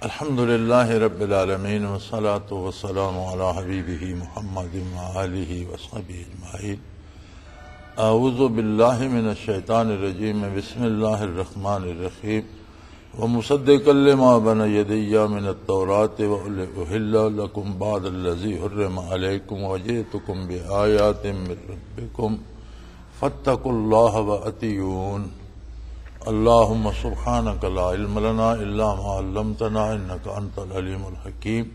الحمد للہ رب العالمین والصلاة والسلام علی حبیبہ محمد وآلہ وصحبہ اجمعین۔ اعوذ باللہ من الشیطان الرجیم، بسم اللہ الرحمن الرحیم۔ ومصدقا لما بین یدی من التوراۃ وأحل لکم بعض الذی حرم علیکم وجئتکم بآیات من ربکم فاتقوا اللہ وأطیعون۔ اللہم سبحانک لا علم لنا الا ما علمتنا انک انت العلیم الحکیم۔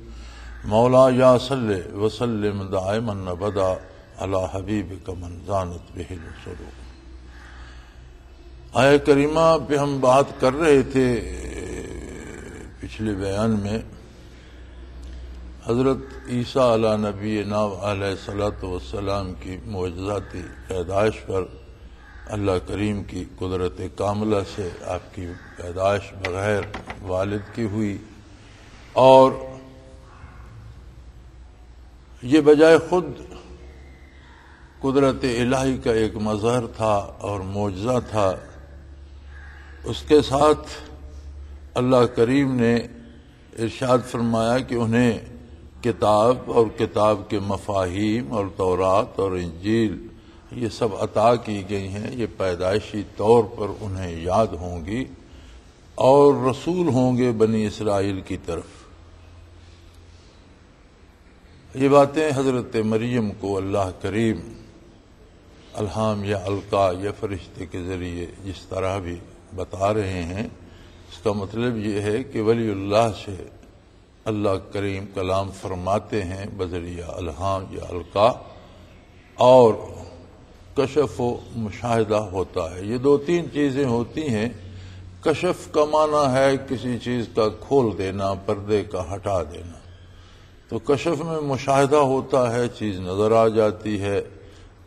مولا یا صلی وسلم دائما ابدا علی حبیبک من زانت بہ السرور۔ آیہ کریمہ پہ ہم بات کر رہے تھے پچھلے بیان میں، حضرت عیسیٰ علیہ نبینا علیہ الصلوۃ والسلام کی معجزاتی پیدائش پر اللہ کریم کی قدرت کاملہ سے آپ کی پیدائش بغیر والد کی ہوئی، اور یہ بجائے خود قدرت الہی کا ایک مظہر تھا اور معجزہ تھا۔ اس کے ساتھ اللہ کریم نے ارشاد فرمایا کہ انہیں کتاب اور کتاب کے مفاہیم اور تورات اور انجیل یہ سب عطا کی گئی ہیں، یہ پیدائشی طور پر انہیں یاد ہوں گی اور رسول ہوں گے بنی اسرائیل کی طرف۔ یہ باتیں حضرت مریم کو اللہ کریم الہام یا القا یا فرشتے کے ذریعے جس طرح بھی بتا رہے ہیں، اس کا مطلب یہ ہے کہ ولی اللہ سے اللہ کریم کلام فرماتے ہیں بذریعہ الہام یا القا، اور کشف و مشاہدہ ہوتا ہے۔ یہ دو تین چیزیں ہوتی ہیں۔ کشف کا معنی ہے کسی چیز کا کھول دینا، پردے کا ہٹا دینا، تو کشف میں مشاہدہ ہوتا ہے، چیز نظر آ جاتی ہے۔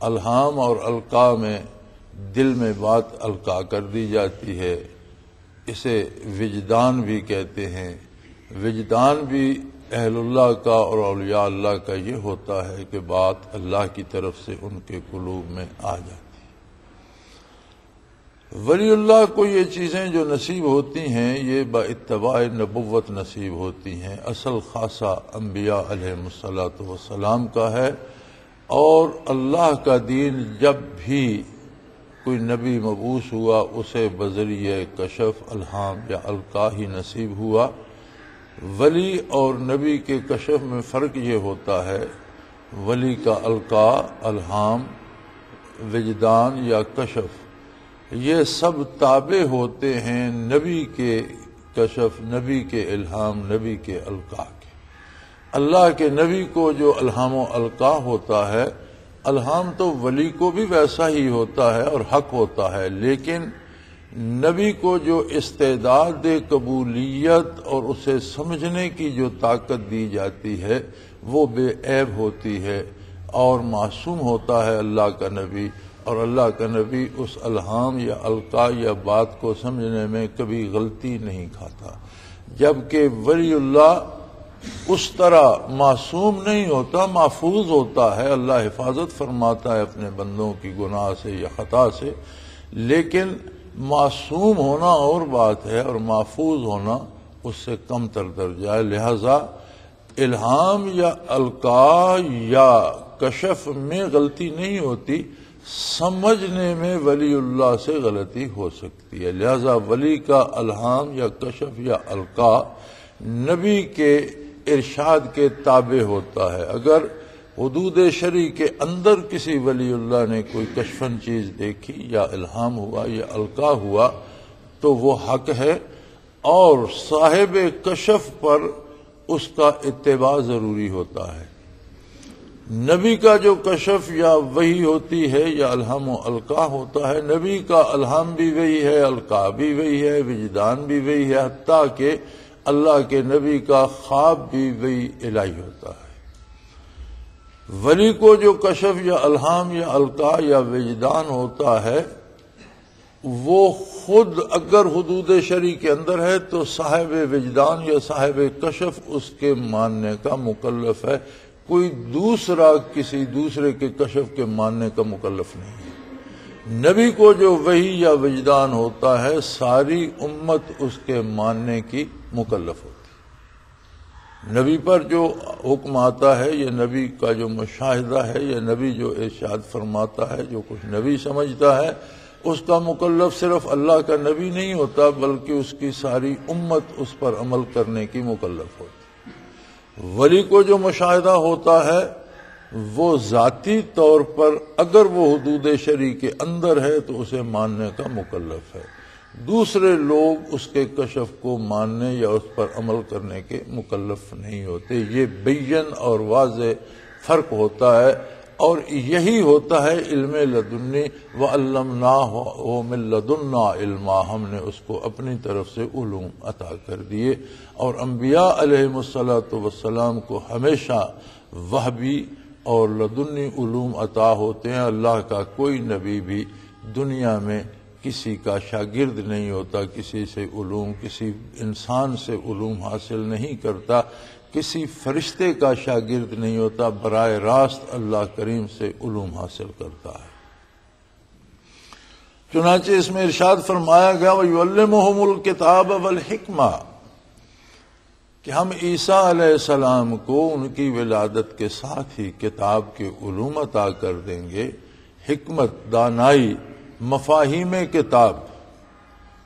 الہام اور القاء میں دل میں بات القاء کر دی جاتی ہے، اسے وجدان بھی کہتے ہیں۔ وجدان بھی اہل اللہ کا اور اولیاء اللہ کا یہ ہوتا ہے کہ بات اللہ کی طرف سے ان کے قلوب میں آ جاتی ہے۔ ولی اللہ کو یہ چیزیں جو نصیب ہوتی ہیں یہ باتباع نبوت نصیب ہوتی ہیں۔ اصل خاصہ انبیاء علیہم الصلاۃ والسلام کا ہے، اور اللہ کا دین جب بھی کوئی نبی مبعوث ہوا اسے بذریعہ کشف، الہام یا القاء ہی نصیب ہوا۔ ولی اور نبی کے کشف میں فرق یہ ہوتا ہے، ولی کا القاء، الہام، وجدان یا کشف یہ سب تابع ہوتے ہیں نبی کے کشف، نبی کے الہام، نبی کے القاء کے۔ اللہ کے نبی کو جو الہام و القاء ہوتا ہے، الہام تو ولی کو بھی ویسا ہی ہوتا ہے اور حق ہوتا ہے، لیکن نبی کو جو استعداد قبولیت اور اسے سمجھنے کی جو طاقت دی جاتی ہے وہ بے عیب ہوتی ہے اور معصوم ہوتا ہے اللہ کا نبی، اور اللہ کا نبی اس الہام یا القاء یا بات کو سمجھنے میں کبھی غلطی نہیں کھاتا، جبکہ ولی اللہ اس طرح معصوم نہیں ہوتا، محفوظ ہوتا ہے۔ اللہ حفاظت فرماتا ہے اپنے بندوں کی گناہ سے یا خطا سے، لیکن معصوم ہونا اور بات ہے اور محفوظ ہونا اس سے کم تر درجہ ہے۔ لہذا الہام یا القاء یا کشف میں غلطی نہیں ہوتی، سمجھنے میں ولی اللہ سے غلطی ہو سکتی ہے۔ لہذا ولی کا الہام یا کشف یا القاء نبی کے ارشاد کے تابع ہوتا ہے۔ اگر حدود شرعی کے اندر کسی ولی اللہ نے کوئی کشفن چیز دیکھی یا الہام ہوا یا القاء ہوا تو وہ حق ہے، اور صاحب کشف پر اس کا اتباع ضروری ہوتا ہے۔ نبی کا جو کشف یا وحی ہوتی ہے یا الہام و القاء ہوتا ہے، نبی کا الہام بھی وہی ہے، القاء بھی وہی ہے، وجدان بھی وہی ہے، حتیٰ کہ اللہ کے نبی کا خواب بھی وہی الہی ہوتا ہے۔ ولی کو جو کشف یا الہام یا القاء یا وجدان ہوتا ہے وہ خود اگر حدود شرعی کے اندر ہے تو صاحب وجدان یا صاحب کشف اس کے ماننے کا مکلف ہے، کوئی دوسرا کسی دوسرے کے کشف کے ماننے کا مکلف نہیں ہے۔ نبی کو جو وحی یا وجدان ہوتا ہے ساری امت اس کے ماننے کی مکلف ہوتی ہے۔ نبی پر جو حکم آتا ہے، یہ نبی کا جو مشاہدہ ہے، یہ نبی جو ارشاد فرماتا ہے، جو کچھ نبی سمجھتا ہے، اس کا مکلف صرف اللہ کا نبی نہیں ہوتا، بلکہ اس کی ساری امت اس پر عمل کرنے کی مکلف ہوتی۔ ولی کو جو مشاہدہ ہوتا ہے وہ ذاتی طور پر اگر وہ حدود شرع کے اندر ہے تو اسے ماننے کا مکلف ہے، دوسرے لوگ اس کے کشف کو ماننے یا اس پر عمل کرنے کے مکلف نہیں ہوتے۔ یہ بین اور واضح فرق ہوتا ہے، اور یہی ہوتا ہے علم لدنی وعلمناہ من لدنا علما، ہم نے اس کو اپنی طرف سے علوم عطا کر دیے۔ اور انبیاء علیہم الصلاۃ والسلام کو ہمیشہ وحبی اور لدنی علوم عطا ہوتے ہیں۔ اللہ کا کوئی نبی بھی دنیا میں کسی کا شاگرد نہیں ہوتا، کسی سے علوم، کسی انسان سے علوم حاصل نہیں کرتا، کسی فرشتے کا شاگرد نہیں ہوتا، براہ راست اللہ کریم سے علوم حاصل کرتا ہے۔ چنانچہ اس میں ارشاد فرمایا گیا وَيُعَلِّمُهُمُ الْكِتَابَ وَالْحِکْمَةَ، کہ ہم عیسیٰ علیہ السلام کو ان کی ولادت کے ساتھ ہی کتاب کے علوم عطا کر دیں گے، حکمت، دانائی، مفاہیم کتاب،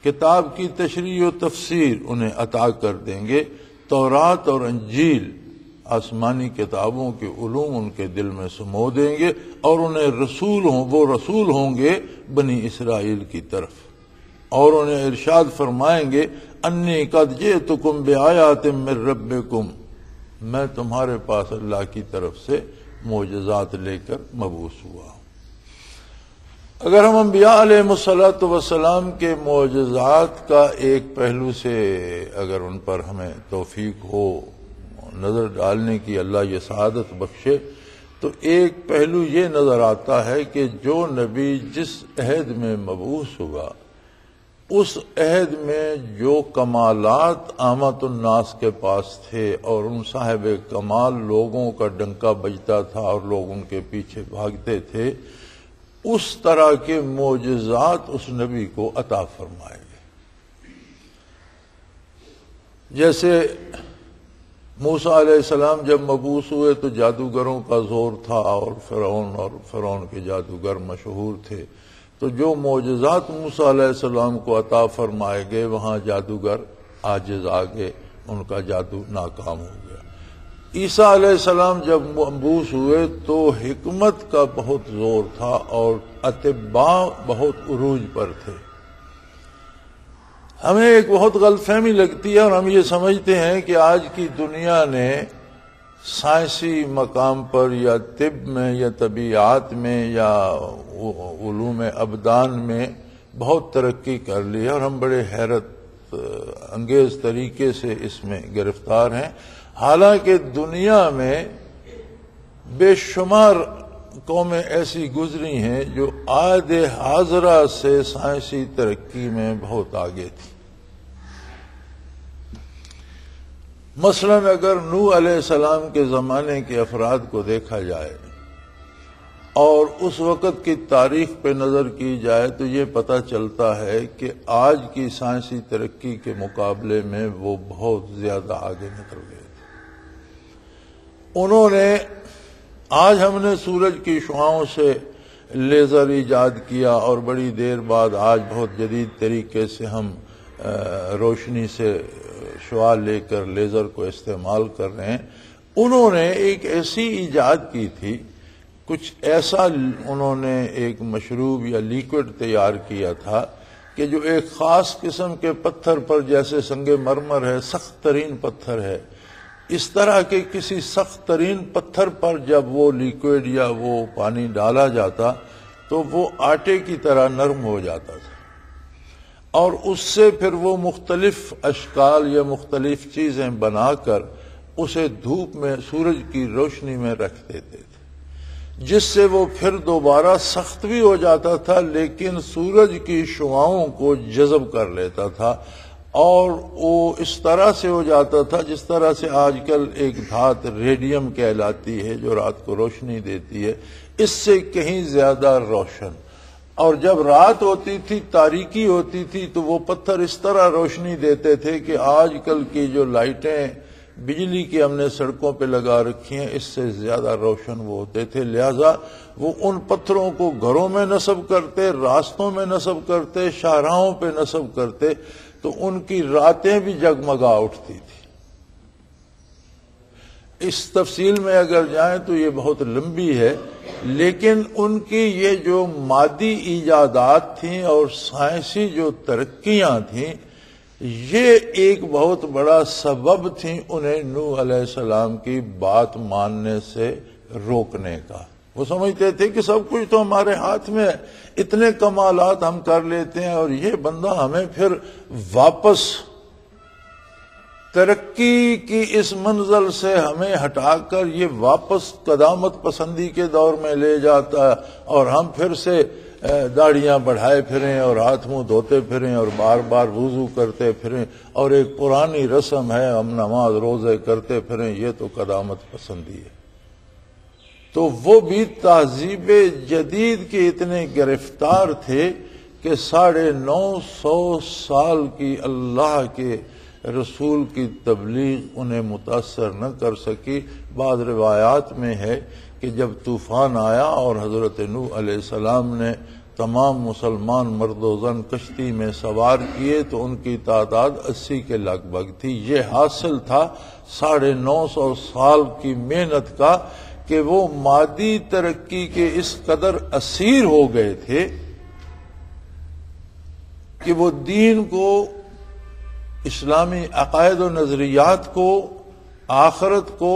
کتاب کی تشریح و تفسیر انہیں عطا کر دیں گے۔ تورات اور انجیل آسمانی کتابوں کے علوم ان کے دل میں سمو دیں گے، اور انہیں وہ رسول ہوں گے بنی اسرائیل کی طرف، اور انہیں ارشاد فرمائیں گے انی قد جئتکم بآیات من ربکم، میں تمہارے پاس اللہ کی طرف سے معجزات لے کر مبعوث ہوا ہوں۔ اگر ہم انبیاء علیہ الصلاۃ والسلام کے معجزات کا ایک پہلو سے اگر ان پر ہمیں توفیق ہو نظر ڈالنے کی، اللہ یہ سعادت بخشے، تو ایک پہلو یہ نظر آتا ہے کہ جو نبی جس عہد میں مبعوث ہوا، اس عہد میں جو کمالات عامت الناس کے پاس تھے اور ان صاحب کمال لوگوں کا ڈنکا بجتا تھا اور لوگ ان کے پیچھے بھاگتے تھے، اس طرح کے معجزات اس نبی کو عطا فرمائے گئے۔ جیسے موسیٰ علیہ السلام جب مبعوث ہوئے تو جادوگروں کا زور تھا، اور فرعون کے جادوگر مشہور تھے، تو جو معجزات موسیٰ علیہ السلام کو عطا فرمائے گئے وہاں جادوگر عاجز آ گئے، ان کا جادو ناکام ہو گیا۔ عیسیٰ علیہ السلام جب مبعوث ہوئے تو حکمت کا بہت زور تھا اور اطباء بہت عروج پر تھے۔ ہمیں ایک بہت غلط فہمی لگتی ہے، اور ہم یہ سمجھتے ہیں کہ آج کی دنیا نے سائنسی مقام پر یا طب میں یا طبیعات میں یا علوم ابدان میں بہت ترقی کر لی ہے، اور ہم بڑے حیرت انگیز طریقے سے اس میں گرفتار ہیں۔ حالانکہ دنیا میں بے شمار قومیں ایسی گزری ہیں جو عہد حاضرہ سے سائنسی ترقی میں بہت آگے تھی۔ مثلا اگر نوح علیہ السلام کے زمانے کے افراد کو دیکھا جائے اور اس وقت کی تاریخ پہ نظر کی جائے تو یہ پتہ چلتا ہے کہ آج کی سائنسی ترقی کے مقابلے میں وہ بہت زیادہ آگے نکل گئے تھے۔ انہوں نے آج ہم نے سورج کی شعاؤں سے لیزر ایجاد کیا، اور بڑی دیر بعد آج بہت جدید طریقے سے ہم روشنی سے شعاع لے کر لیزر کو استعمال کر رہے ہیں۔ انہوں نے ایک ایسی ایجاد کی تھی، کچھ ایسا انہوں نے ایک مشروب یا لیکوڈ تیار کیا تھا کہ جو ایک خاص قسم کے پتھر پر، جیسے سنگ مرمر ہے، سخت ترین پتھر ہے، اس طرح کے کسی سخت ترین پتھر پر جب وہ لیکوڈ یا وہ پانی ڈالا جاتا تو وہ آٹے کی طرح نرم ہو جاتا تھا، اور اس سے پھر وہ مختلف اشکال یا مختلف چیزیں بنا کر اسے دھوپ میں، سورج کی روشنی میں رکھ دیتے تھے، جس سے وہ پھر دوبارہ سخت بھی ہو جاتا تھا لیکن سورج کی شعاؤں کو جذب کر لیتا تھا، اور وہ اس طرح سے ہو جاتا تھا جس طرح سے آج کل ایک دھات ریڈیم کہلاتی ہے جو رات کو روشنی دیتی ہے، اس سے کہیں زیادہ روشن۔ اور جب رات ہوتی تھی، تاریکی ہوتی تھی، تو وہ پتھر اس طرح روشنی دیتے تھے کہ آج کل کی جو لائٹیں بجلی کی ہم نے سڑکوں پہ لگا رکھی ہیں، اس سے زیادہ روشن وہ ہوتے تھے، لہذا وہ ان پتھروں کو گھروں میں نصب کرتے، راستوں میں نصب کرتے، شاہراہوں پہ نصب کرتے تو ان کی راتیں بھی جگمگا اٹھتی تھی۔ اس تفصیل میں اگر جائیں تو یہ بہت لمبی ہے، لیکن ان کی یہ جو مادی ایجادات تھیں اور سائنسی جو ترقیاں تھیں، یہ ایک بہت بڑا سبب تھی انہیں نوح علیہ السلام کی بات ماننے سے روکنے کا۔ وہ سمجھتے تھے کہ سب کچھ تو ہمارے ہاتھ میں ہے، اتنے کمالات ہم کر لیتے ہیں اور یہ بندہ ہمیں پھر واپس ترقی کی اس منزل سے ہمیں ہٹا کر یہ واپس قدامت پسندی کے دور میں لے جاتا ہے، اور ہم پھر سے داڑیاں بڑھائے پھریں اور ہاتھ منہ دھوتے پھریں اور بار بار وضو کرتے پھریں، اور ایک پرانی رسم ہے ہم نماز روزے کرتے پھریں، یہ تو قدامت پسندی ہے۔ تو وہ بھی تہذیب جدید کے اتنے گرفتار تھے کہ 950 سال کی اللہ کے رسول کی تبلیغ انہیں متاثر نہ کر سکی۔ بعض روایات میں ہے کہ جب طوفان آیا اور حضرت نوح علیہ السلام نے تمام مسلمان مرد و زن کشتی میں سوار کیے تو ان کی تعداد 80 کے لگ بھگ تھی۔ یہ حاصل تھا 950 سال کی محنت کا کہ وہ مادی ترقی کے اس قدر اسیر ہو گئے تھے کہ وہ دین کو، اسلامی عقائد و نظریات کو، آخرت کو،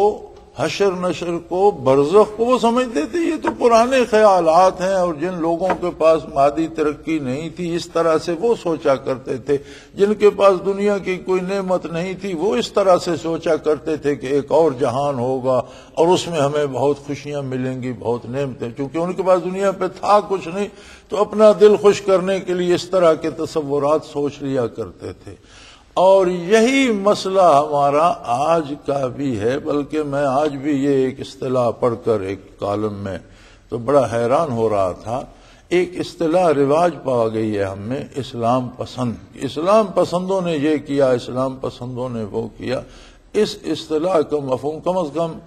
حشر نشر کو، برزخ کو وہ سمجھتے تھے یہ تو پرانے خیالات ہیں، اور جن لوگوں کے پاس مادی ترقی نہیں تھی اس طرح سے وہ سوچا کرتے تھے، جن کے پاس دنیا کی کوئی نعمت نہیں تھی وہ اس طرح سے سوچا کرتے تھے کہ ایک اور جہان ہوگا اور اس میں ہمیں بہت خوشیاں ملیں گی، بہت نعمتیں، کیونکہ ان کے پاس دنیا پہ تھا کچھ نہیں تو اپنا دل خوش کرنے کے لیے اس طرح کے تصورات سوچ لیا کرتے تھے۔ اور یہی مسئلہ ہمارا آج کا بھی ہے، بلکہ میں آج بھی یہ ایک اصطلاح پڑھ کر ایک کالم میں تو بڑا حیران ہو رہا تھا، ایک اصطلاح رواج پا گئی ہے ہم میں، اسلام پسند۔ اسلام پسندوں نے یہ کیا، اسلام پسندوں نے وہ کیا۔ اس اصطلاح کا مفہوم کم از کم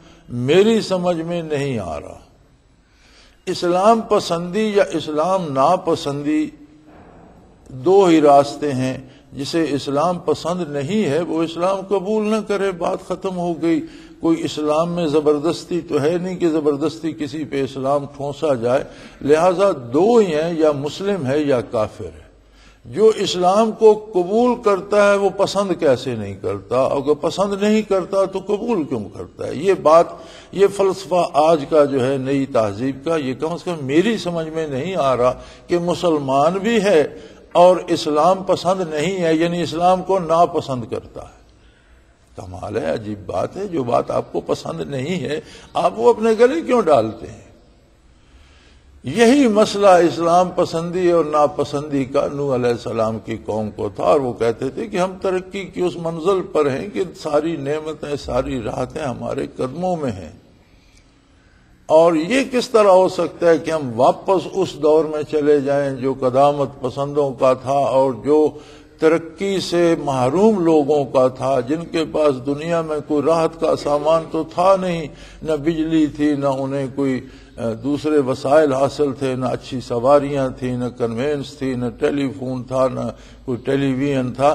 میری سمجھ میں نہیں آ رہا۔ اسلام پسندی یا اسلام ناپسندی دو ہی راستے ہیں۔ جسے اسلام پسند نہیں ہے وہ اسلام قبول نہ کرے، بات ختم ہو گئی۔ کوئی اسلام میں زبردستی تو ہے نہیں کہ زبردستی کسی پہ اسلام ٹھونسا جائے، لہذا دو ہی ہیں، یا مسلم ہے یا کافر ہے۔ جو اسلام کو قبول کرتا ہے وہ پسند کیسے نہیں کرتا، اگر پسند نہیں کرتا تو قبول کیوں کرتا ہے؟ یہ بات، یہ فلسفہ آج کا جو ہے نئی تہذیب کا، یہ کم از کم میری سمجھ میں نہیں آ رہا کہ مسلمان بھی ہے اور اسلام پسند نہیں ہے، یعنی اسلام کو ناپسند کرتا ہے۔ کمال ہے، عجیب بات ہے، جو بات آپ کو پسند نہیں ہے آپ وہ اپنے گلے کیوں ڈالتے ہیں؟ یہی مسئلہ اسلام پسندی اور ناپسندی کا نوح علیہ السلام کی قوم کو تھا، اور وہ کہتے تھے کہ ہم ترقی کی اس منزل پر ہیں کہ ساری نعمتیں، ساری راحتیں ہمارے قدموں میں ہیں، اور یہ کس طرح ہو سکتا ہے کہ ہم واپس اس دور میں چلے جائیں جو قدامت پسندوں کا تھا اور جو ترقی سے محروم لوگوں کا تھا، جن کے پاس دنیا میں کوئی راحت کا سامان تو تھا نہیں، نہ بجلی تھی، نہ انہیں کوئی دوسرے وسائل حاصل تھے، نہ اچھی سواریاں تھیں، نہ کنوینس تھی، نہ ٹیلی فون تھا، نہ کوئی ٹیلی ویژن تھا۔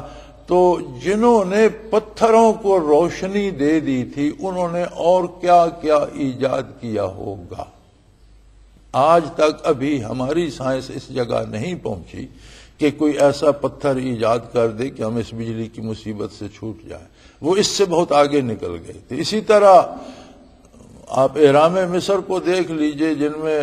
تو جنہوں نے پتھروں کو روشنی دے دی تھی انہوں نے اور کیا کیا ایجاد کیا ہوگا۔ آج تک ابھی ہماری سائنس اس جگہ نہیں پہنچی کہ کوئی ایسا پتھر ایجاد کر دے کہ ہم اس بجلی کی مصیبت سے چھوٹ جائیں، وہ اس سے بہت آگے نکل گئے تھے۔ اسی طرح آپ اہرام مصر کو دیکھ لیجئے، جن میں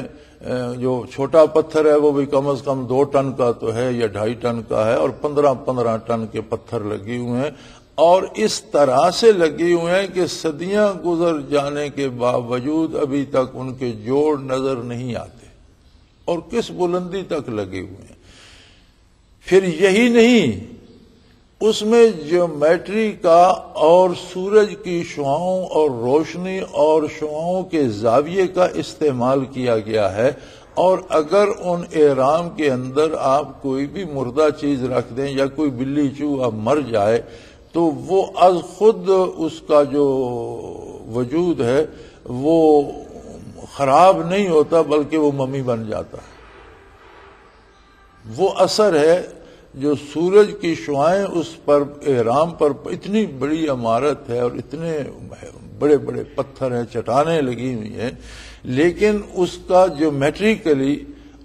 جو چھوٹا پتھر ہے وہ بھی کم از کم 2 ٹن کا تو ہے یا 2.5 ٹن کا ہے، اور 15 ٹن کے پتھر لگے ہوئے ہیں، اور اس طرح سے لگے ہوئے ہیں کہ صدیاں گزر جانے کے باوجود ابھی تک ان کے جوڑ نظر نہیں آتے، اور کس بلندی تک لگے ہوئے ہیں۔ پھر یہی نہیں، اس میں جیومیٹری کا اور سورج کی شعاؤں اور روشنی اور شعاؤں کے زاویے کا استعمال کیا گیا ہے، اور اگر ان اہرام کے اندر آپ کوئی بھی مردہ چیز رکھ دیں یا کوئی بلی چوہا مر جائے تو وہ از خود اس کا جو وجود ہے وہ خراب نہیں ہوتا بلکہ وہ ممی بن جاتا ہے۔ وہ اثر ہے جو سورج کی شعائیں اس پر احرام پر اتنی بڑی عمارت ہے اور اتنے بڑے بڑے پتھر ہیں، چٹانیں لگی ہوئی ہیں، لیکن اس کا جیومیٹریکلی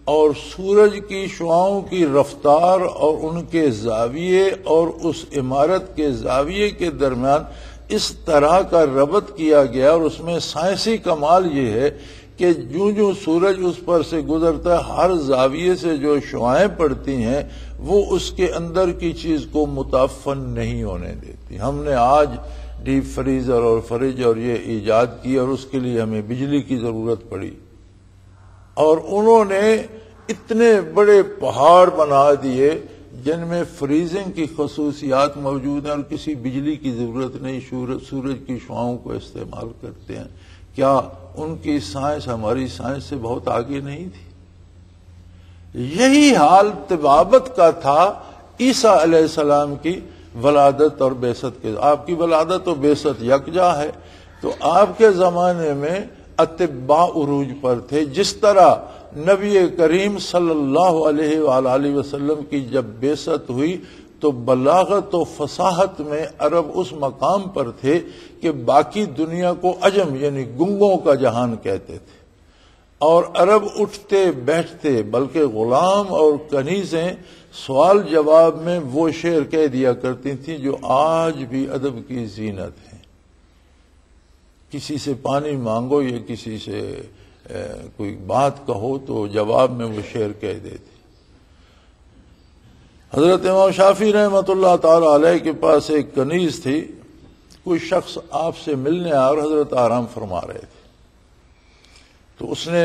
اور سورج کی شعاؤں کی رفتار اور ان کے زاویے اور اس عمارت کے زاویے کے درمیان اس طرح کا ربط کیا گیا، اور اس میں سائنسی کمال یہ ہے کہ جو سورج اس پر سے گزرتا ہے، ہر زاویے سے جو شعائیں پڑتی ہیں وہ اس کے اندر کی چیز کو متعفن نہیں ہونے دیتی۔ ہم نے آج ڈیپ فریزر اور فریج اور یہ ایجاد کی، اور اس کے لیے ہمیں بجلی کی ضرورت پڑی، اور انہوں نے اتنے بڑے پہاڑ بنا دیے جن میں فریزنگ کی خصوصیات موجود ہیں اور کسی بجلی کی ضرورت نہیں، سورج کی شعاؤں کو استعمال کرتے ہیں۔ کیا ان کی سائنس ہماری سائنس سے بہت آگے نہیں تھی؟ یہی حال طبابت کا تھا عیسیٰ علیہ السلام کی ولادت اور بعثت کے۔ آپ کی ولادت و بعثت یکجا ہے، تو آپ کے زمانے میں اطباء عروج پر تھے۔ جس طرح نبی کریم صلی اللہ علیہ وآلہ وسلم کی جب بعثت ہوئی تو بلاغت و فصاحت میں عرب اس مقام پر تھے کہ باقی دنیا کو عجم یعنی گنگوں کا جہان کہتے تھے، اور عرب اٹھتے بیٹھتے بلکہ غلام اور کنیزیں سوال جواب میں وہ شعر کہہ دیا کرتی تھیں جو آج بھی ادب کی زینت ہے۔ کسی سے پانی مانگو یا کسی سے کوئی بات کہو تو جواب میں وہ شعر کہہ دیتی۔ حضرت امام شافعی رحمۃ اللہ تعالی علیہ کے پاس ایک کنیز تھی، کوئی شخص آپ سے ملنے آیا اور حضرت آرام فرما رہے تھے، تو اس نے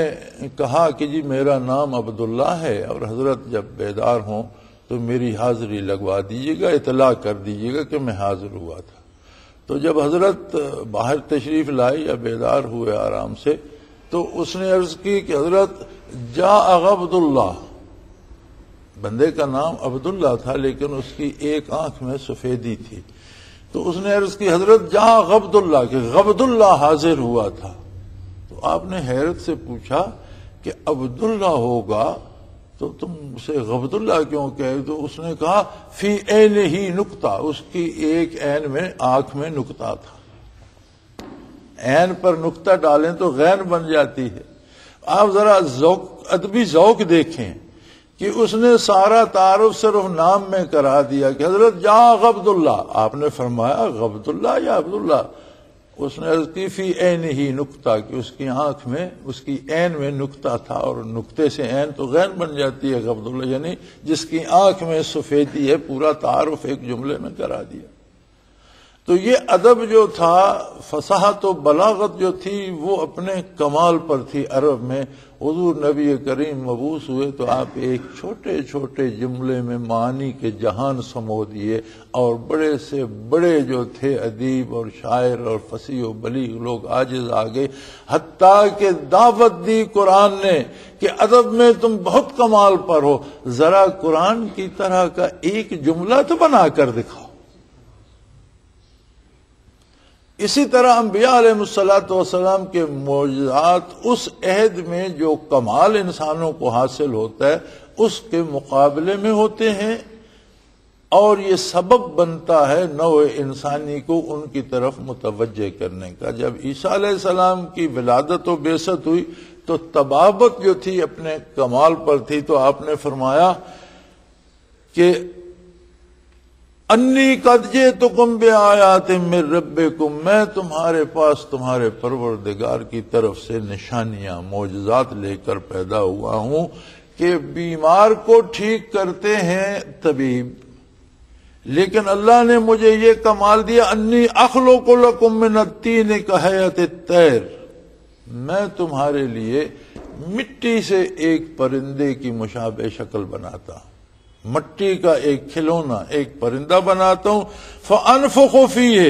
کہا کہ جی میرا نام عبداللہ ہے، اور حضرت جب بیدار ہوں تو میری حاضری لگوا دیجیے گا، اطلاع کر دیجیے گا کہ میں حاضر ہوا تھا۔ تو جب حضرت باہر تشریف لائے یا بیدار ہوئے آرام سے، تو اس نے عرض کی کہ حضرت جاء عبداللہ، بندے کا نام عبداللہ تھا لیکن اس کی ایک آنکھ میں سفیدی تھی، تو اس نے عرض کی حضرت جاء عبداللہ کہ عبداللہ حاضر ہوا تھا۔ تو آپ نے حیرت سے پوچھا کہ عبداللہ ہوگا تو تم اسے عبداللہ کیوں کہے؟ تو اس نے کہا فی عین ہی نقطہ، اس کی ایک عین میں آنکھ میں نقطہ تھا۔ عین پر نقطہ ڈالیں تو غین بن جاتی ہے۔ آپ ذرا ادبی ذوق دیکھیں کہ اس نے سارا تعارف صرف نام میں کرا دیا کہ حضرت جاء عبداللہ، آپ نے فرمایا عبداللہ یا عبداللہ؟ اس نے عرض کی فی عین ہی نقطہ کہ اس کی آنکھ میں اس کی عین میں نقطہ تھا، اور نقطے سے عین تو غین بن جاتی ہے عبداللہ، یعنی جس کی آنکھ میں سفیدی ہے، پورا تعارف ایک جملے میں کرا دیا۔ تو یہ ادب جو تھا، فصاحت و بلاغت جو تھی، وہ اپنے کمال پر تھی عرب میں۔ حضور نبی کریم مبعوث ہوئے تو آپ ایک چھوٹے چھوٹے جملے میں معانی کے جہان سمو دیے، اور بڑے سے بڑے جو تھے ادیب اور شاعر اور فصیح و بلیغ لوگ عاجز آ گئے، حتیٰ کہ دعوت دی قرآن نے کہ ادب میں تم بہت کمال پر ہو، ذرا قرآن کی طرح کا ایک جملہ تو بنا کر دکھاؤ۔ اسی طرح انبیاء علیہ الصلوۃ والسلام کے معجزات اس عہد میں جو کمال انسانوں کو حاصل ہوتا ہے اس کے مقابلے میں ہوتے ہیں، اور یہ سبب بنتا ہے نوع انسانی کو ان کی طرف متوجہ کرنے کا۔ جب عیسیٰ علیہ السلام کی ولادت و بعثت ہوئی تو طبابت جو تھی اپنے کمال پر تھی، تو آپ نے فرمایا کہ انی قد جئتکم بآیات من ربکم، میں تمہارے پاس تمہارے پروردگار کی طرف سے نشانیاں معجزات لے کر پیدا ہوا ہوں کہ بیمار کو ٹھیک کرتے ہیں طبیب، لیکن اللہ نے مجھے یہ کمال دیا انی اخلق لکم من الطین کہیئۃ الطیر، میں تمہارے لیے مٹی سے ایک پرندے کی مشابہ شکل بناتا ہوں، مٹی کا ایک کھلونا ایک پرندہ بناتا ہوں، فانفخ فیہ،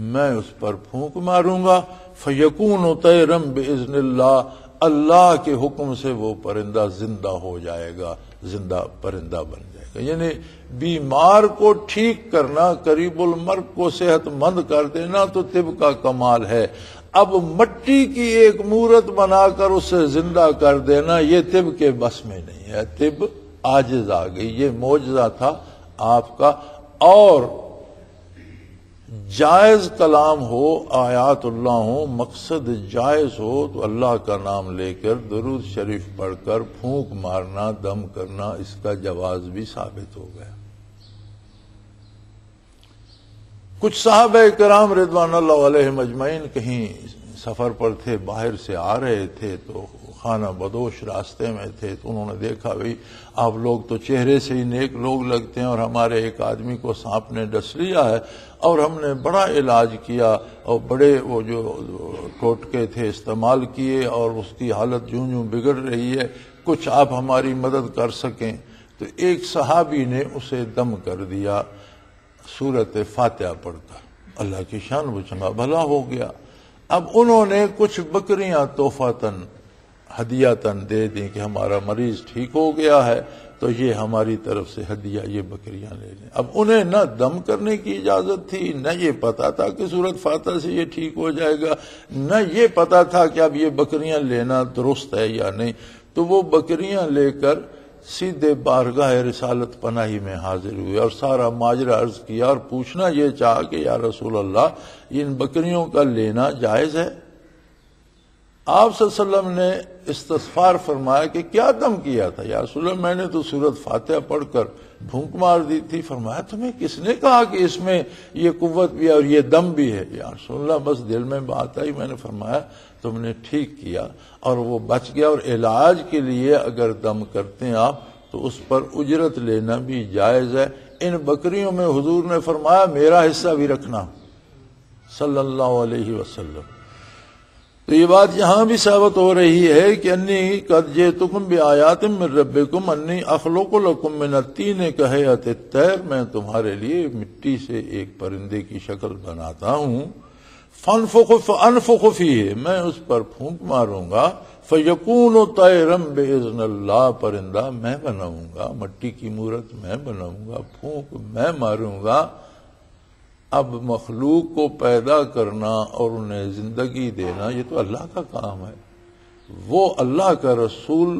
میں اس پر پھونک ماروں گا، فیکون طیرا باذن اللہ، اللہ کے حکم سے وہ پرندہ زندہ ہو جائے گا، زندہ پرندہ بن جائے گا۔ گا. یعنی بیمار کو ٹھیک کرنا، قریب المرگ کو صحت مند کر دینا تو طب کا کمال ہے. اب مٹی کی ایک مورت بنا کر اسے زندہ کر دینا یہ طب کے بس میں نہیں ہے. طب عاجز آ گئی. یہ معجزہ تھا آپ کا. اور جائز کلام ہو، آیات اللہ ہو، مقصد جائز ہو تو اللہ کا نام لے کر درود شریف پڑھ کر پھونک مارنا، دم کرنا، اس کا جواز بھی ثابت ہو گیا. کچھ صحابہ کرام رضوان اللہ علیہم اجمعین کہیں سفر پر تھے، باہر سے آ رہے تھے تو خانہ بدوش راستے میں تھے تو انہوں نے دیکھا بھئی آپ لوگ تو چہرے سے ہی نیک لوگ لگتے ہیں اور ہمارے ایک آدمی کو سانپ نے ڈس لیا ہے اور ہم نے بڑا علاج کیا اور بڑے وہ جو ٹوٹکے تھے استعمال کیے اور اس کی حالت جوں جوں بگڑ رہی ہے، کچھ آپ ہماری مدد کر سکیں. تو ایک صحابی نے اسے دم کر دیا سورت فاتحہ پڑھ کر. اللہ کی شان وہ چنگا بھلا ہو گیا. اب انہوں نے کچھ بکریاں تحفتاً ہدیاتاً دے دیں کہ ہمارا مریض ٹھیک ہو گیا ہے تو یہ ہماری طرف سے ہدیہ، یہ بکریاں لے لیں. اب انہیں نہ دم کرنے کی اجازت تھی، نہ یہ پتا تھا کہ سورت فاتحہ سے یہ ٹھیک ہو جائے گا، نہ یہ پتا تھا کہ اب یہ بکریاں لینا درست ہے یا نہیں. تو وہ بکریاں لے کر سیدھے بارگاہ رسالت پناہی میں حاضر ہوئے اور سارا ماجرا عرض کیا اور پوچھنا یہ چاہا کہ یا رسول اللہ ان بکریوں کا لینا جائز ہے؟ آپ صلی اللہ علیہ وسلم نے استغفار فرمایا کہ کیا دم کیا تھا؟ یا رسول اللہ میں نے تو سورت فاتحہ پڑھ کر بھونک مار دی تھی. فرمایا تمہیں کس نے کہا کہ اس میں یہ قوت بھی ہے اور یہ دم بھی ہے؟ یا رسول اللہ بس دل میں بات آئی. میں نے فرمایا تم نے ٹھیک کیا اور وہ بچ گیا. اور علاج کے لیے اگر دم کرتے ہیں آپ تو اس پر اجرت لینا بھی جائز ہے. ان بکریوں میں حضور نے فرمایا میرا حصہ بھی رکھنا صلی اللہ علیہ وسلم. تو یہ بات یہاں بھی ثابت ہو رہی ہے کہ انی قد جئتکم بآیات من ربکم انی اخلق لکم من الطین کہیئۃ الطیر، میں تمہارے لیے مٹی سے ایک پرندے کی شکل بناتا ہوں. فانفخ فیہ، میں اس پر پھونک ماروں گا. فیکون طیرا باذن اللہ، پرندہ میں بناؤں گا، مٹی کی مورت میں بناؤں گا، پھونک میں ماروں گا. اب مخلوق کو پیدا کرنا اور انہیں زندگی دینا یہ تو اللہ کا کام ہے. وہ اللہ کا رسول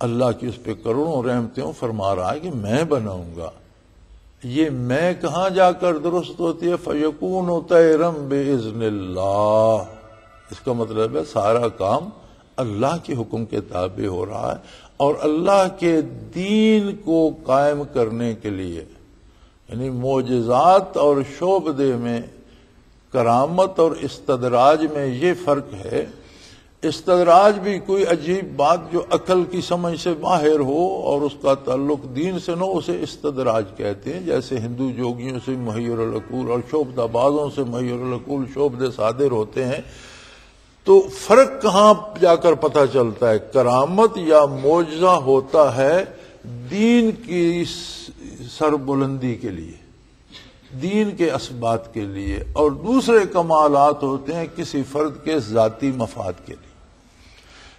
اللہ کی اس پہ کروڑوں رحمتیں فرما رہا ہے کہ میں بناؤں گا. یہ میں کہاں جا کر درست ہوتی ہے؟ فیکون طیرا باذن اللہ. اس کا مطلب ہے سارا کام اللہ کے حکم کے تابع ہو رہا ہے اور اللہ کے دین کو قائم کرنے کے لیے، یعنی معجزات اور شعبدے میں، کرامت اور استدراج میں یہ فرق ہے. استدراج بھی کوئی عجیب بات جو عقل کی سمجھ سے باہر ہو اور اس کا تعلق دین سے نہ ہو، اسے استدراج کہتے ہیں. جیسے ہندو جوگیوں سے محیر العقول اور شعبدہ بازوں سے محیر العقول شعبدے صادر ہوتے ہیں. تو فرق کہاں جا کر پتہ چلتا ہے؟ کرامت یا معجزہ ہوتا ہے دین کی سربلندی کے لیے، دین کے اسبات کے لیے، اور دوسرے کمالات ہوتے ہیں کسی فرد کے ذاتی مفاد کے لیے.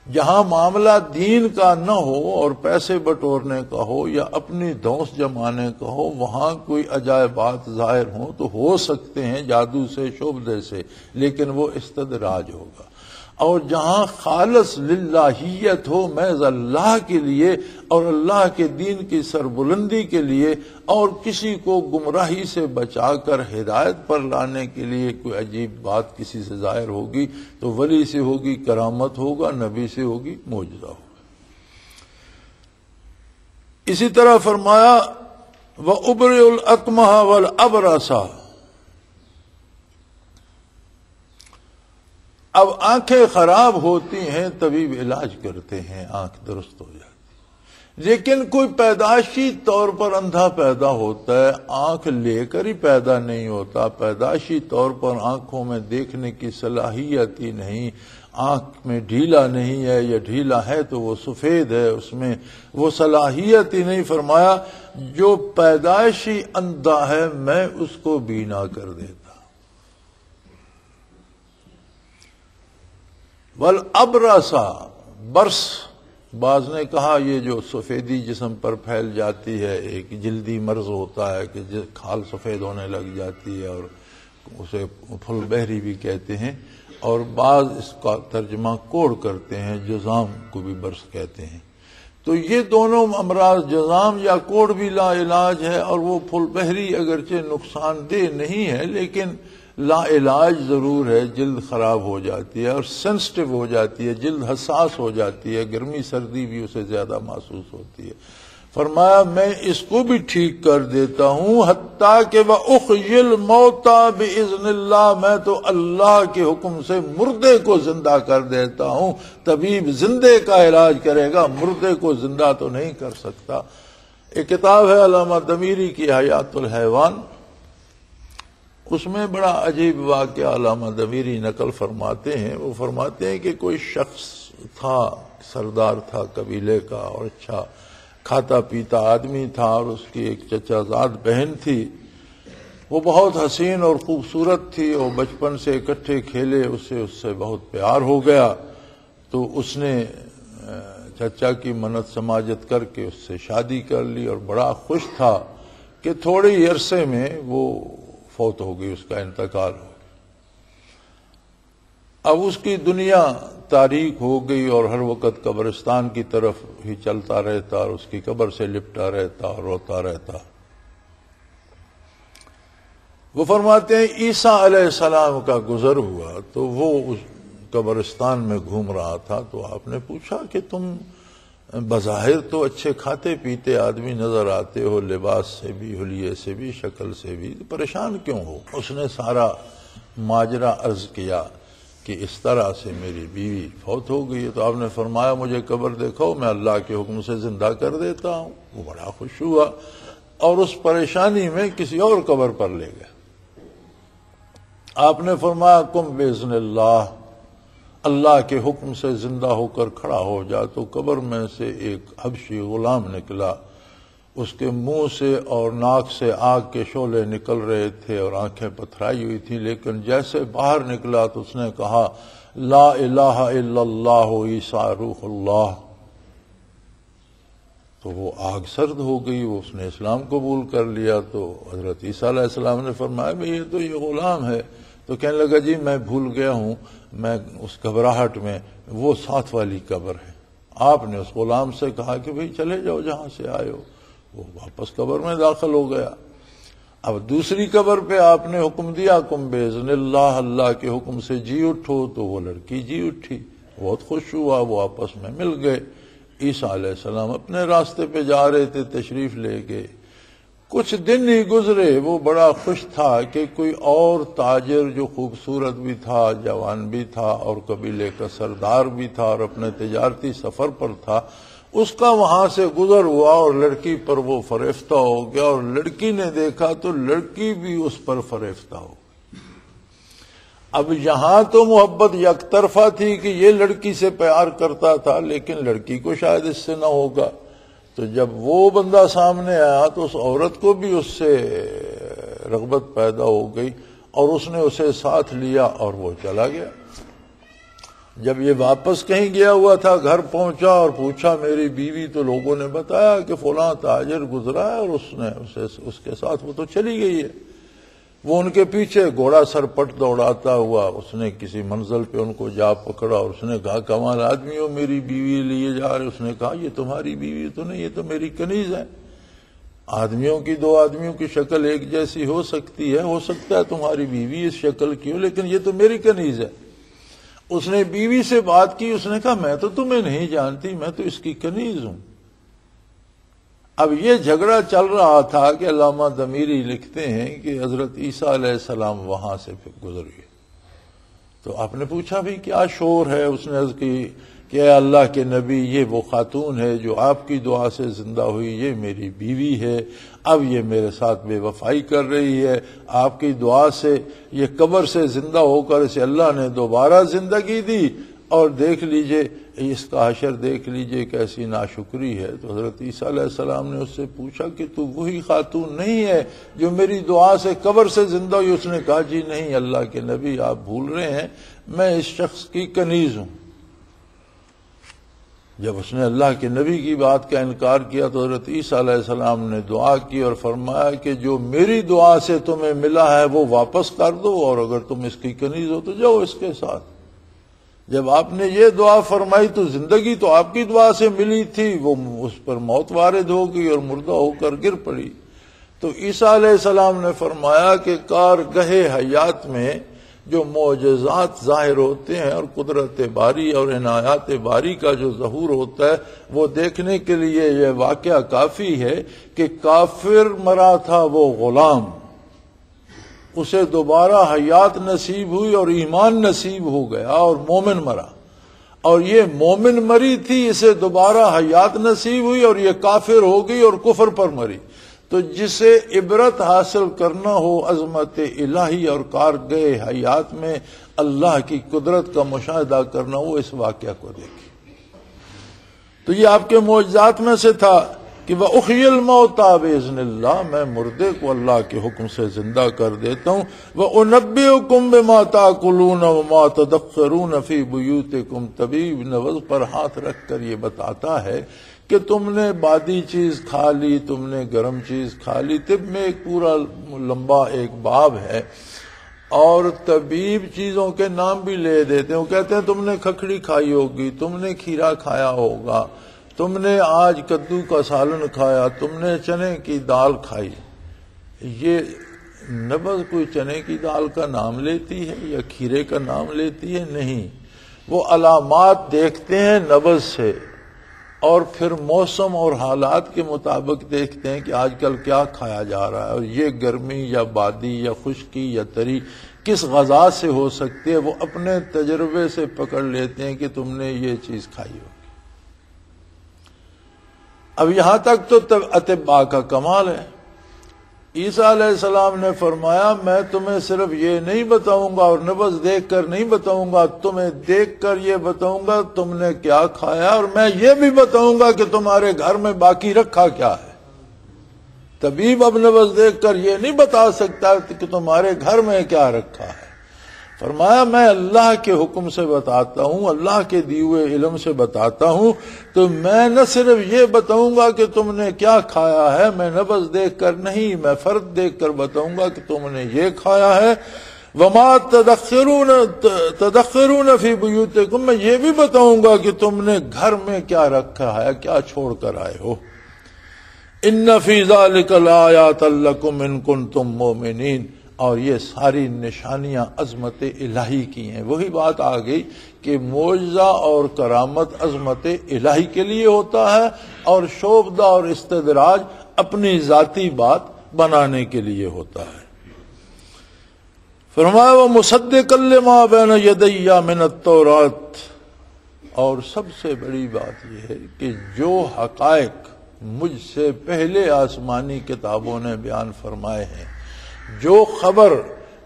جہاں معاملہ دین کا نہ ہو اور پیسے بٹورنے کا ہو یا اپنی دھوس جمانے کا ہو، وہاں کوئی عجائبات ظاہر ہوں تو ہو سکتے ہیں جادو سے، شعبدے سے، لیکن وہ استدراج ہوگا. اور جہاں خالص للہیت ہو، محض اللہ کے لیے اور اللہ کے دین کی سربلندی کے لیے اور کسی کو گمراہی سے بچا کر ہدایت پر لانے کے لیے کوئی عجیب بات کسی سے ظاہر ہوگی تو ولی سے ہوگی، کرامت ہوگا، نبی سے ہوگی، معجزہ ہوگا. اسی طرح فرمایا وَأُبْرِئُ الْأَكْمَحَ وَالْأَبْرَصَ. اب آنکھیں خراب ہوتی ہیں، طبیب علاج کرتے ہیں، آنکھ درست ہو جاتی. لیکن کوئی پیدائشی طور پر اندھا پیدا ہوتا ہے، آنکھ لے کر ہی پیدا نہیں ہوتا، پیدائشی طور پر آنکھوں میں دیکھنے کی صلاحیت ہی نہیں، آنکھ میں ڈھیلا نہیں ہے یا ڈھیلا ہے تو وہ سفید ہے، اس میں وہ صلاحیت ہی نہیں. فرمایا جو پیدائشی اندھا ہے میں اس کو بینا کر دیتا. والابرص، برس بعض نے کہا یہ جو سفیدی جسم پر پھیل جاتی ہے، ایک جلدی مرض ہوتا ہے کہ کھال سفید ہونے لگ جاتی ہے اور اسے پھل بہری بھی کہتے ہیں، اور بعض اس کا ترجمہ کوڑ کرتے ہیں، جذام کو بھی برس کہتے ہیں۔ تو یہ دونوں امراض جذام یا کوڑ بھی لا علاج ہے، اور وہ پھل بہری اگرچہ نقصان دہ نہیں ہے لیکن لا علاج ضرور ہے، جلد خراب ہو جاتی ہے اور سینسٹیو ہو جاتی ہے، جلد حساس ہو جاتی ہے، گرمی سردی بھی اسے زیادہ محسوس ہوتی ہے۔ فرمایا میں اس کو بھی ٹھیک کر دیتا ہوں، حتیٰ کہ وَأُحْيِي الْمَوْتَى بِإِذْنِ اللَّهِ، میں تو اللہ کے حکم سے مردے کو زندہ کر دیتا ہوں۔ طبیب زندے کا علاج کرے گا، مردے کو زندہ تو نہیں کر سکتا۔ ایک کتاب ہے علامہ دمیری کی حیات الحیوان، اس میں بڑا عجیب واقعہ علامہ دمیری نقل فرماتے ہیں۔ وہ فرماتے ہیں کہ کوئی شخص تھا، سردار تھا قبیلے کا، اور اچھا کھاتا پیتا آدمی تھا، اور اس کی ایک چچا زاد بہن تھی، وہ بہت حسین اور خوبصورت تھی، اور بچپن سے اکٹھے کھیلے، اس سے بہت پیار ہو گیا، تو اس نے چچا کی منت سماجت کر کے اس سے شادی کر لی، اور بڑا خوش تھا کہ تھوڑے ہی عرصے میں وہ فوت ہو گئی، اس کا انتقال ہو گیا۔ اب اس کی دنیا تاریک ہو گئی، اور ہر وقت قبرستان کی طرف ہی چلتا رہتا، اور اس کی قبر سے لپٹا رہتا اور روتا رہتا۔ وہ فرماتے ہیں عیسیٰ علیہ السلام کا گزر ہوا تو وہ اس قبرستان میں گھوم رہا تھا، تو آپ نے پوچھا کہ تم بظاہر تو اچھے کھاتے پیتے آدمی نظر آتے ہو، لباس سے بھی، حلیے سے بھی، شکل سے بھی، پریشان کیوں ہو؟ اس نے سارا ماجرا عرض کیا کہ اس طرح سے میری بیوی فوت ہو گئی ہے۔ تو آپ نے فرمایا مجھے قبر دیکھو، میں اللہ کے حکم سے زندہ کر دیتا ہوں۔ وہ بڑا خوش ہوا اور اس پریشانی میں کسی اور قبر پر لے گیا۔ آپ نے فرمایا قم باذن اللہ، اللہ کے حکم سے زندہ ہو کر کھڑا ہو جا۔ تو قبر میں سے ایک حبشی غلام نکلا، اس کے منہ سے اور ناک سے آگ کے شعلے نکل رہے تھے اور آنکھیں پتھرائی ہوئی تھی، لیکن جیسے باہر نکلا تو اس نے کہا لا الہ الا اللہ عیسیٰ روح اللہ۔ تو وہ آگ سرد ہو گئی، وہ اس نے اسلام قبول کر لیا۔ تو حضرت عیسیٰ علیہ السلام نے فرمایا بھئی یہ تو یہ غلام ہے۔ تو کہنے لگا جی میں بھول گیا ہوں، میں اس گھبراہٹ میں، وہ ساتھ والی قبر ہے۔ آپ نے اس غلام سے کہا کہ بھئی چلے جاؤ جہاں سے آئے ہو۔ وہ واپس قبر میں داخل ہو گیا۔ اب دوسری قبر پہ آپ نے حکم دیا قم باذن اللہ، اللہ کے حکم سے جی اٹھو۔ تو وہ لڑکی جی اٹھی، بہت خوش ہوا، وہ آپس میں مل گئے۔ عیسیٰ علیہ السلام اپنے راستے پہ جا رہے تھے، تشریف لے گئے۔ کچھ دن ہی گزرے، وہ بڑا خوش تھا کہ کوئی اور تاجر جو خوبصورت بھی تھا، جوان بھی تھا، اور قبیلے کا سردار بھی تھا، اور اپنے تجارتی سفر پر تھا، اس کا وہاں سے گزر ہوا اور لڑکی پر وہ فریفتہ ہو گیا، اور لڑکی نے دیکھا تو لڑکی بھی اس پر فریفتہ ہو گئی۔ اب یہاں تو محبت یک طرفہ تھی کہ یہ لڑکی سے پیار کرتا تھا، لیکن لڑکی کو شاید اس سے نہ ہوگا۔ تو جب وہ بندہ سامنے آیا تو اس عورت کو بھی اس سے رغبت پیدا ہو گئی، اور اس نے اسے ساتھ لیا اور وہ چلا گیا۔ جب یہ واپس کہیں گیا ہوا تھا، گھر پہنچا اور پوچھا میری بیوی، تو لوگوں نے بتایا کہ فلاں تاجر گزرا ہے اور اس کے ساتھ وہ تو چلی گئی ہے۔ وہ ان کے پیچھے گھوڑا سر پٹ دوڑاتا ہوا، اس نے کسی منزل پہ ان کو جا پکڑا، اور اس نے کہا کمال آدمی ہو، میری بیوی لیے جا رہے۔ اس نے کہا یہ تمہاری بیوی تو نہیں، یہ تو میری کنیز ہے۔ آدمیوں کی، دو آدمیوں کی شکل ایک جیسی ہو سکتی ہے، ہو سکتا ہے تمہاری بیوی اس شکل کی ہو، لیکن یہ تو میری کنیز ہے۔ اس نے بیوی سے بات کی، اس نے کہا میں تو تمہیں نہیں جانتی، میں تو اس کی کنیز ہوں۔ اب یہ جھگڑا چل رہا تھا کہ علامہ دمیری لکھتے ہیں کہ حضرت عیسیٰ علیہ السلام وہاں سے گزر گئے۔ تو آپ نے پوچھا بھی کیا شور ہے؟ اس نے عرض کی کہ اے اللہ کے نبی، یہ وہ خاتون ہے جو آپ کی دعا سے زندہ ہوئی، یہ میری بیوی ہے، اب یہ میرے ساتھ بے وفائی کر رہی ہے، آپ کی دعا سے یہ قبر سے زندہ ہو کر اسے اللہ نے دوبارہ زندگی دی، اور دیکھ لیجئے اس کا حشر دیکھ لیجئے کیسی ناشکری ہے۔ تو حضرت عیسیٰ علیہ السلام نے اس سے پوچھا کہ تو وہی خاتون نہیں ہے جو میری دعا سے قبر سے زندہ ہوئی؟ اس نے کہا جی نہیں اللہ کے نبی، آپ بھول رہے ہیں، میں اس شخص کی کنیز ہوں۔ جب اس نے اللہ کے نبی کی بات کا انکار کیا تو حضرت عیسیٰ علیہ السلام نے دعا کی اور فرمایا کہ جو میری دعا سے تمہیں ملا ہے وہ واپس کر دو، اور اگر تم اس کی کنیز ہو تو جاؤ اس کے ساتھ۔ جب آپ نے یہ دعا فرمائی تو زندگی تو آپ کی دعا سے ملی تھی، وہ اس پر موت وارد ہو گئی اور مردہ ہو کر گر پڑی۔ تو عیسیٰ علیہ السلام نے فرمایا کہ کارگہ حیات میں جو معجزات ظاہر ہوتے ہیں اور قدرت باری اور عنایات باری کا جو ظہور ہوتا ہے وہ دیکھنے کے لیے یہ واقعہ کافی ہے کہ کافر مرا تھا وہ غلام، اسے دوبارہ حیات نصیب ہوئی اور ایمان نصیب ہو گیا، اور مومن مرا، اور یہ مومن مری تھی، اسے دوبارہ حیات نصیب ہوئی اور یہ کافر ہو گئی اور کفر پر مری۔ تو جسے عبرت حاصل کرنا ہو عظمت الہی اور کارگہ حیات میں اللہ کی قدرت کا مشاہدہ کرنا ہو، اس واقعہ کو دیکھیں۔ تو یہ آپ کے معجزات میں سے تھا کہ وَأُحْيِي الْمَوْتَىٰ بِإِذْنِ اللَّهِ، میں مردے کو اللہ کے حکم سے زندہ کر دیتا ہوں۔ وَأُنَبِّئُكُم بِمَا تَأْكُلُونَ وَمَا تَدَخِّرُونَ فِي بُيُوتِكُمْ، طبیب نبض پر ہاتھ رکھ کر یہ بتاتا ہے کہ تم نے بادی چیز کھا لی، تم نے گرم چیز کھا لی۔ طب میں ایک پورا لمبا ایک باب ہے، اور طبیب چیزوں کے نام بھی لے دیتے ہیں۔ وہ کہتے ہیں تم نے کھکھڑی کھائی ہوگی، تم نے کھیرا کھایا ہوگا، تم نے آج کدو کا سالن کھایا، تم نے چنے کی دال کھائی۔ یہ نبض کوئی چنے کی دال کا نام لیتی ہے یا کھیرے کا نام لیتی ہے؟ نہیں، وہ علامات دیکھتے ہیں نبض سے، اور پھر موسم اور حالات کے مطابق دیکھتے ہیں کہ آج کل کیا کھایا جا رہا ہے، اور یہ گرمی یا بادی یا خشکی یا تری کس غذا سے ہو سکتی ہے، وہ اپنے تجربے سے پکڑ لیتے ہیں کہ تم نے یہ چیز کھائی ہوگی۔ اب یہاں تک تو اطباء کا کمال ہے۔ عیسیٰ علیہ السلام نے فرمایا میں تمہیں صرف یہ نہیں بتاؤں گا اور نبض دیکھ کر نہیں بتاؤں گا، تمہیں دیکھ کر یہ بتاؤں گا تم نے کیا کھایا، اور میں یہ بھی بتاؤں گا کہ تمہارے گھر میں باقی رکھا کیا ہے۔ طبیب اب نبض دیکھ کر یہ نہیں بتا سکتا کہ تمہارے گھر میں کیا رکھا ہے۔ فرمایا میں اللہ کے حکم سے بتاتا ہوں، اللہ کے دیے ہوئے علم سے بتاتا ہوں، تو میں نہ صرف یہ بتاؤں گا کہ تم نے کیا کھایا ہے، میں نبض دیکھ کر نہیں، میں فرد دیکھ کر بتاؤں گا کہ تم نے یہ کھایا ہے۔ وَمَا تَدَخِّرُونَ فِي بُيُوتِكُمْ، میں یہ بھی بتاؤں گا کہ تم نے گھر میں کیا رکھا ہے، کیا چھوڑ کر آئے ہو۔ إِنَّ فِي ذَلِكَ لَآيَاتًا لَكُمْ إِن كُنتُم مُؤْمِنِينَ، اور یہ ساری نشانیاں عظمت الہی کی ہیں۔ وہی بات آ گئی کہ معجزہ اور کرامت عظمت الہی کے لیے ہوتا ہے، اور شوبدہ اور استدراج اپنی ذاتی بات بنانے کے لیے ہوتا ہے۔ فرمایا وَمُصَدِّقًا لِمَا بَيْنَ يَدَيَّ مِنَ التَّوْرَاةِ، اور سب سے بڑی بات یہ ہے کہ جو حقائق مجھ سے پہلے آسمانی کتابوں نے بیان فرمائے ہیں، جو خبر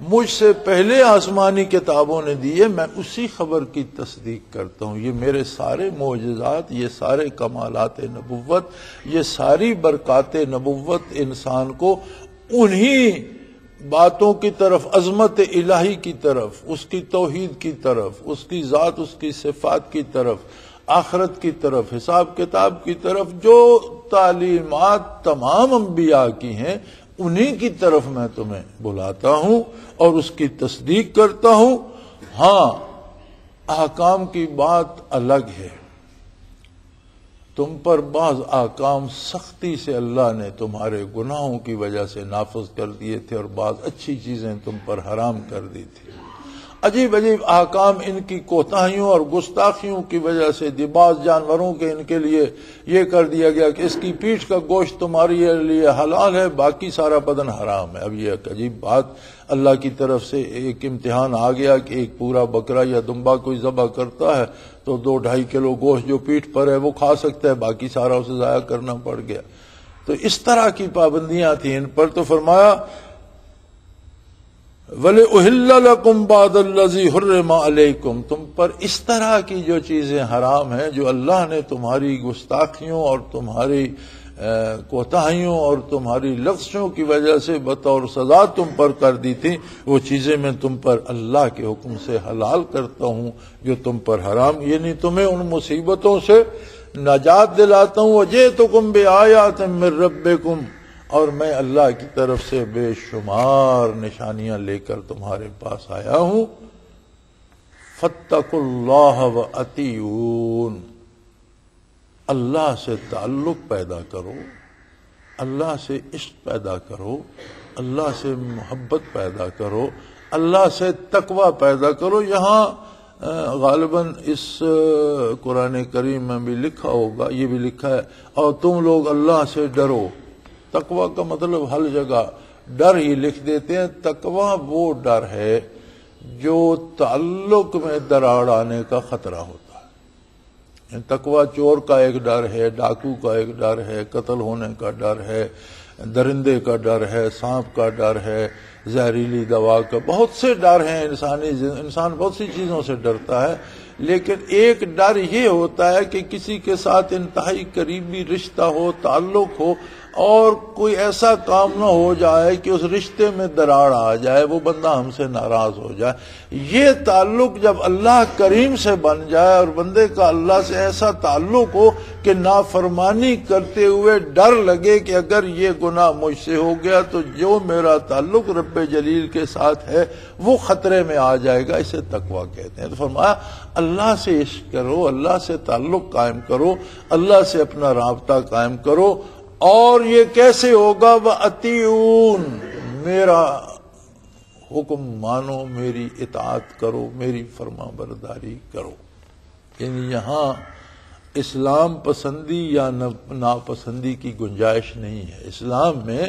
مجھ سے پہلے آسمانی کتابوں نے دی ہے، میں اسی خبر کی تصدیق کرتا ہوں۔ یہ میرے سارے معجزات، یہ سارے کمالات نبوت، یہ ساری برکات نبوت انسان کو انہی باتوں کی طرف، عظمت الہی کی طرف، اس کی توحید کی طرف، اس کی ذات، اس کی صفات کی طرف، آخرت کی طرف، حساب کتاب کی طرف، جو تعلیمات تمام انبیاء کی ہیں انہی کی طرف میں تمہیں بلاتا ہوں اور اس کی تصدیق کرتا ہوں۔ ہاں، احکام کی بات الگ ہے، تم پر بعض احکام سختی سے اللہ نے تمہارے گناہوں کی وجہ سے نافذ کر دیے تھے، اور بعض اچھی چیزیں تم پر حرام کر دی تھی۔ عجیب عجیب احکام ان کی کوتاہیوں اور گستاخیوں کی وجہ سے بعض جانوروں کے ان کے لیے یہ کر دیا گیا کہ اس کی پیٹھ کا گوشت تمہارے لیے حلال ہے، باقی سارا بدن حرام ہے۔ اب یہ ایک عجیب بات، اللہ کی طرف سے ایک امتحان آ گیا کہ ایک پورا بکرا یا دمبا کوئی ذبح کرتا ہے تو 2-2.5 کلو گوشت جو پیٹھ پر ہے وہ کھا سکتا ہے، باقی سارا اسے ضائع کرنا پڑ گیا۔ تو اس طرح کی پابندیاں تھیں ان پر۔ تو فرمایا وَلِأُحِلَّ لَكُمْ بَعْضَ الَّذِي حُرِّمَ عَلَيْكُمْ، تم پر اس طرح کی جو چیزیں حرام ہیں، جو اللہ نے تمہاری گستاخیوں اور تمہاری کوتاہیوں اور تمہاری لفظوں کی وجہ سے بطور سزا تم پر کر دی تھی، وہ چیزیں میں تم پر اللہ کے حکم سے حلال کرتا ہوں جو تم پر حرام، یعنی تمہیں ان مصیبتوں سے نجات دلاتا ہوں، وجئتکم بآیات من ربکم، اور میں اللہ کی طرف سے بے شمار نشانیاں لے کر تمہارے پاس آیا ہوں۔ فاتقوا اللہ واطیعون، اللہ سے تعلق پیدا کرو، اللہ سے عشق پیدا کرو، اللہ سے محبت پیدا کرو، اللہ سے تقوی پیدا کرو۔ یہاں غالباً اس قرآن کریم میں بھی لکھا ہوگا، یہ بھی لکھا ہے، اور تم لوگ اللہ سے ڈرو۔ تقوی کا مطلب ہر جگہ ڈر ہی لکھ دیتے ہیں۔ تقوی وہ ڈر ہے جو تعلق میں دراڑ آنے کا خطرہ ہوتا ہے۔ تقوی چور کا ایک ڈر ہے، ڈاکو کا ایک ڈر ہے، قتل ہونے کا ڈر ہے، درندے کا ڈر ہے، سانپ کا ڈر ہے، زہریلی دوا کا، بہت سے ڈر ہیں۔ انسان بہت سی چیزوں سے ڈرتا ہے، لیکن ایک ڈر یہ ہوتا ہے کہ کسی کے ساتھ انتہائی قریبی رشتہ ہو، تعلق ہو، اور کوئی ایسا کام نہ ہو جائے کہ اس رشتے میں دراڑ آ جائے، وہ بندہ ہم سے ناراض ہو جائے۔ یہ تعلق جب اللہ کریم سے بن جائے اور بندے کا اللہ سے ایسا تعلق ہو کہ نافرمانی کرتے ہوئے ڈر لگے کہ اگر یہ گناہ مجھ سے ہو گیا تو جو میرا تعلق رب جلیل کے ساتھ ہے وہ خطرے میں آ جائے گا، اسے تقویٰ کہتے ہیں۔ تو فرمایا اللہ سے عشق کرو، اللہ سے تعلق قائم کرو، اللہ سے اپنا رابطہ قائم کرو۔ اور یہ کیسے ہوگا؟ وَأَطِيعُونَ، میرا حکم مانو، میری اطاعت کرو، میری فرما برداری کرو۔ یعنی یہاں اسلام پسندی یا ناپسندی کی گنجائش نہیں ہے۔ اسلام میں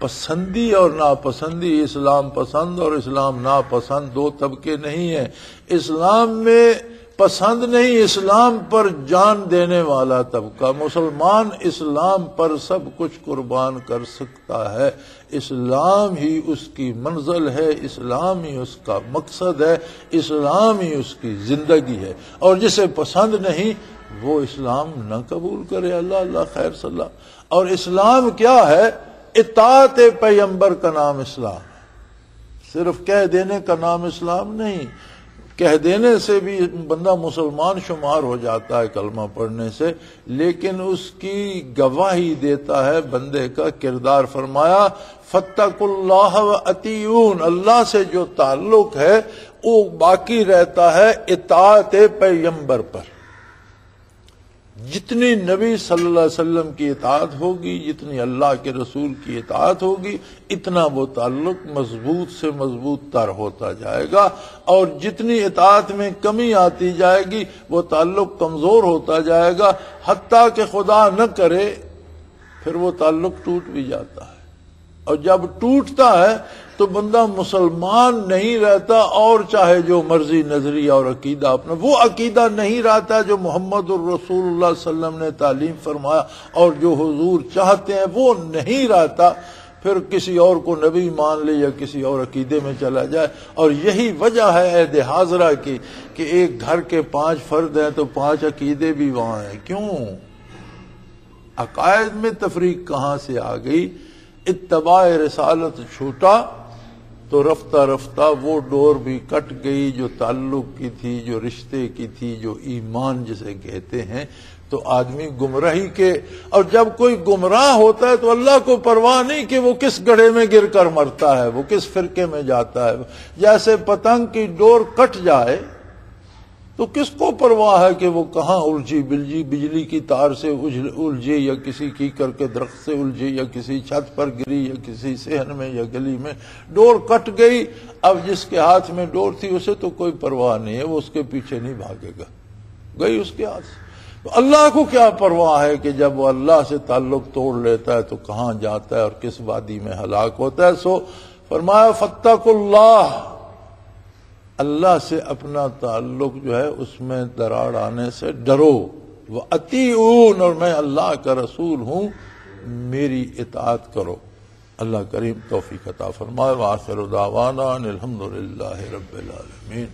پسندی اور ناپسندی، اسلام پسند اور اسلام ناپسند دو طبقے نہیں ہیں۔ اسلام میں پسند نہیں، اسلام پر جان دینے والا طبقہ۔ مسلمان اسلام پر سب کچھ قربان کر سکتا ہے، اسلام ہی اس کی منزل ہے، اسلام ہی اس کا مقصد ہے، اسلام ہی اس کی زندگی ہے۔ اور جسے پسند نہیں وہ اسلام نہ قبول کرے، اللہ خیر صلی اللہ۔ اور اسلام کیا ہے؟ اطاعت پیغمبر کا نام اسلام ہے، صرف کہہ دینے کا نام اسلام نہیں۔ کہہ دینے سے بھی بندہ مسلمان شمار ہو جاتا ہے کلمہ پڑھنے سے، لیکن اس کی گواہی دیتا ہے بندے کا کردار۔ فرمایا فاتقوا اللہ واطیعون، اللہ سے جو تعلق ہے وہ باقی رہتا ہے اطاعت پیغمبر پر۔ جتنی نبی صلی اللہ علیہ وسلم کی اطاعت ہوگی، جتنی اللہ کے رسول کی اطاعت ہوگی، اتنا وہ تعلق مضبوط سے مضبوط تر ہوتا جائے گا، اور جتنی اطاعت میں کمی آتی جائے گی وہ تعلق کمزور ہوتا جائے گا، حتیٰ کہ خدا نہ کرے پھر وہ تعلق ٹوٹ بھی جاتا ہے۔ اور جب ٹوٹتا ہے تو بندہ مسلمان نہیں رہتا، اور چاہے جو مرضی نظریہ اور عقیدہ اپنا، وہ عقیدہ نہیں رہتا جو محمد الرسول اللہ صلی اللہ علیہ وسلم نے تعلیم فرمایا اور جو حضور چاہتے ہیں وہ نہیں رہتا، پھر کسی اور کو نبی مان لے یا کسی اور عقیدے میں چلا جائے۔ اور یہی وجہ ہے عہد حاضرہ کی کہ ایک گھر کے 5 فرد ہیں تو 5 عقیدے بھی وہاں ہیں۔ کیوں؟ عقائد میں تفریق کہاں سے آ گئی؟ اتباع رسالت چھوٹا تو رفتہ رفتہ وہ ڈور بھی کٹ گئی جو تعلق کی تھی، جو رشتے کی تھی، جو ایمان جسے کہتے ہیں۔ تو آدمی گمراہی کے، اور جب کوئی گمراہ ہوتا ہے تو اللہ کو پرواہ نہیں کہ وہ کس گڑھے میں گر کر مرتا ہے، وہ کس فرقے میں جاتا ہے۔ جیسے پتنگ کی ڈور کٹ جائے تو کس کو پرواہ ہے کہ وہ کہاں الجھی بجلی کی تار سے الجھی، یا کسی کیکر کے درخت سے الجھی، یا کسی چھت پر گری، یا کسی صحن میں یا گلی میں۔ ڈور کٹ گئی، اب جس کے ہاتھ میں ڈور تھی اسے تو کوئی پرواہ نہیں ہے، وہ اس کے پیچھے نہیں بھاگے گا، گئی اس کے ہاتھ سے۔ تو اللہ کو کیا پرواہ ہے کہ جب وہ اللہ سے تعلق توڑ لیتا ہے تو کہاں جاتا ہے اور کس وادی میں ہلاک ہوتا ہے۔ سو فرمایا فاتقوا اللہ، اللہ سے اپنا تعلق جو ہے اس میں دراڑ آنے سے ڈرو۔ وَأَطِيعُونَ، اور میں اللہ کا رسول ہوں، میری اطاعت کرو۔ اللہ کریم توفیق عطا فرمائے۔ وآخر دعوانا ان الحمد للہ رب العالمین۔